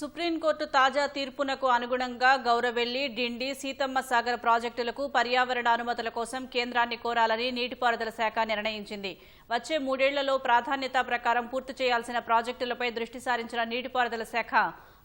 Supreme court తాజా తీర్పునకు అనుగుణంగా గౌరవెల్లి, డిండి, సీతమ్మ సాగర్ ప్రాజెక్టులకు పర్యావరణ అనుమతుల కోసం కేంద్రాన్ని కోరాలని నీటిపారుదల శాఖ నిర్ణయించింది. వచ్చే 3 ఏళ్లలో ప్రాధాన్యత ప్రకారం పూర్తి చేయాల్సిన ప్రాజెక్టులపై దృష్టి సారించిన నీటిపారుదల శాఖ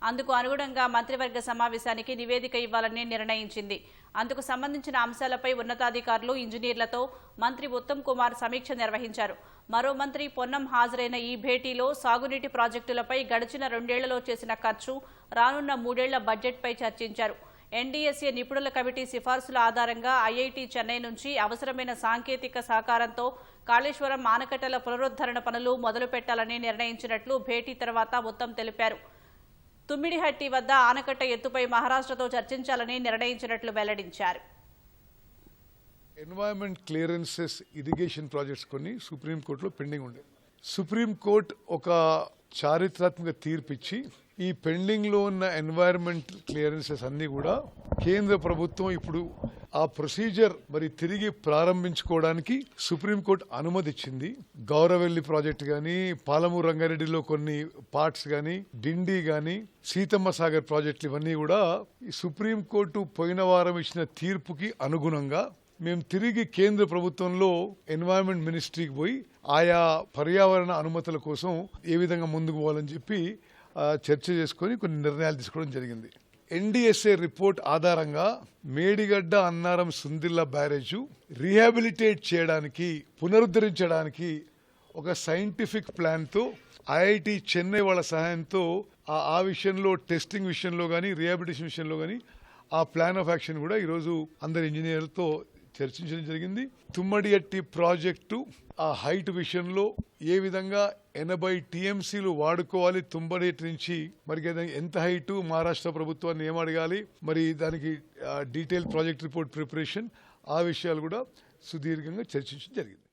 అందుకు అనుగుణంగా మంత్రివర్గ సమావేశానికి నివేదిక ఇవ్వాలని నిర్ణయించింది. అందుకు సంబంధించిన అంశాలపై ఉన్నతాధికారులు, ఇంజనీర్లతో మంత్రి ఉత్తమ్ కుమార్ సమీక్ష నిర్వహించారు. మరో మంత్రి పొన్నం హాజరైన ఈ భేటీలో సాగునీటి ప్రాజెక్టులపై గడిచిన 2 ఏళ్లలో చేసిన ఖర్చు, రానున్న 3 ఏళ్ల బడ్జెట్పై చర్చించారు. ఎన్డీఎస్ఏ నిపుణుల కమిటీ సిఫార్సుల ఆధారంగా ఐఐటీ చెన్నై నుంచి అవసరమైన సాంకేతిక సహకారంతో కాళేశ్వరం ఆనకట్టల పునరుద్ధరణ పనులు మొదలుపెట్టాలని నిర్ణయించినట్లు భేటీ తర్వాత ఉత్తమ్ తెలిపారు. తుమ్మిడిహట్టి వద్ద ఆనకట్ట ఎత్తుపై మహారాష్ట్రతో చర్చించాలని నిర్ణయించినట్లు వెల్లడించారు. ఎన్వైరన్మెంట్ క్లియరెన్సెస్ ఇరిగేషన్ ప్రాజెక్ట్స్ కొన్ని సుప్రీంకోర్టులో పెండింగ్ ఉండే. సుప్రీంకోర్టు ఒక చారిత్రాత్మక తీర్పిచ్చి ఈ పెండింగ్ లో ఉన్న ఎన్వైరన్మెంట్ క్లియరెన్సెస్ అన్ని కూడా కేంద్ర ప్రభుత్వం ఇప్పుడు ఆ ప్రొసీజర్ తిరిగి ప్రారంభించుకోవడానికి సుప్రీంకోర్టు అనుమతి ఇచ్చింది. గౌరవెల్లి ప్రాజెక్ట్ గానీ, పాలమూరు రంగారెడ్డిలో కొన్ని పార్ట్స్ గానీ, డిండి గానీ, సీతమ్మ సాగర్ ప్రాజెక్టులు ఇవన్నీ కూడా ఈ సుప్రీంకోర్టు పోయిన వారం ఇచ్చిన తీర్పుకి అనుగుణంగా మేము తిరిగి కేంద్ర ప్రభుత్వంలో ఎన్వైరన్మెంట్ మినిస్ట్రీకి పోయి ఆయా పర్యావరణ అనుమతుల కోసం ఏ విధంగా ముందుకు పోవాలని చెప్పి చర్చ చేసుకుని కొన్ని నిర్ణయాలు తీసుకోవడం జరిగింది. ఎన్డీఎస్ఏ రిపోర్ట్ ఆధారంగా మేడిగడ్డ, అన్నారం, సుందిల్లా బ్యారేజ్ రీహాబిలిటేట్ చేయడానికి, పునరుద్ధరించడానికి ఒక సైంటిఫిక్ ప్లాన్తో ఐఐటి చెన్నై వాళ్ళ సహాయంతో ఆ విషయంలో, టెస్టింగ్ విషయంలో కానీ, రీహాబిలిటేషన్ విషయంలో కానీ ఆ ప్లాన్ ఆఫ్ యాక్షన్ కూడా ఈరోజు అందరు ఇంజనీర్లతో చర్చించడం జరిగింది. తుమ్మడిహట్టి ప్రాజెక్టు ఆ హైట్ విషయంలో ఏ విధంగా 80 టీఎంసీలు వాడుకోవాలి తుమ్మడిహట్టి నుంచి, ఎంత హైట్ మహారాష్ట్ర ప్రభుత్వాన్ని ఏం అడగాలి, దానికి డీటెయిల్ ప్రాజెక్ట్ రిపోర్ట్ ప్రిపరేషన్, ఆ విషయాలు కూడా సుదీర్ఘంగా చర్చించడం జరిగింది.